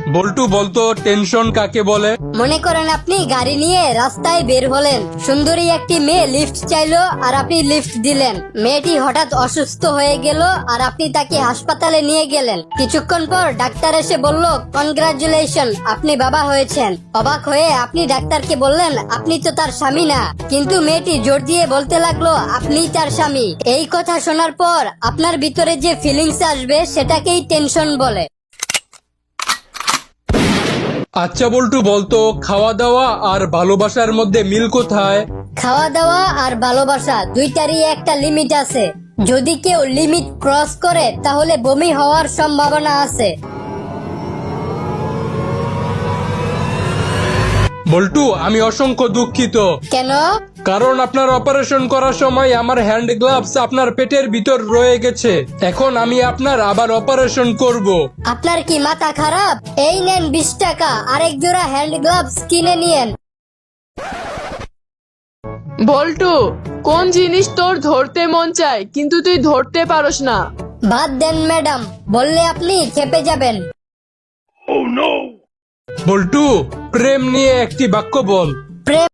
বল্টু বলতো টেনশন কাকে বলে? মনে করেন আপনি গাড়ি নিয়ে রাস্তায় বের হলেন, সুন্দরী একটি মেয়ে লিফট চাইলো আর আপনি লিফট দিলেন। মেয়েটি হঠাৎ অসুস্থ হয়ে গেল আর আপনি তাকে হাসপাতালে নিয়ে গেলেন। কিছুক্ষণ পর ডাক্তার এসে বলল, কনগ্রাচুলেশন, আপনি বাবা হয়েছেন। অবাক হয়ে আপনি ডাক্তারকে বললেন আপনি তো তার স্বামী না, কিন্তু মেয়েটি জোর দিয়ে বলতে লাগলো আপনিই তার স্বামী। এই কথা শোনার পর আপনার ভিতরে যে ফিলিংস আসবে সেটাকেই টেনশন বলে। আচ্ছা বল্টু বলতো, খাওয়া দাওয়া আর ভালোবাসার মধ্যে মিল কোথায়? খাওয়া দাওয়া আর ভালোবাসা দুইটারই একটা লিমিট আছে। যদি কেউ লিমিট ক্রস করে তাহলে বমি হওয়ার সম্ভাবনা আছে। বল্টু আমি অসংখ্য দুঃখিত, কেন? কারণ আপনার অপারেশন করার সময় আমার হ্যান্ড গ্লাভস আপনার পেটের ভিতর রয়ে গেছে। এখন আমি আপনার আবার অপারেশন করব। আপনার কি মাথা খারাপ? এই নেন 20 টাকা, আরেক জোড়া হ্যান্ড গ্লাভস কিনে নিয়েন। বল্টু, কোন জিনিস তোর ধরতে মন চায় কিন্তু তুই ধরতে পারস না? বাদ দেন ম্যাডাম, বললে আপনি খেপে যাবেন। বল্টু প্রেম নিয়ে একটি বাক্য বল। প্রেম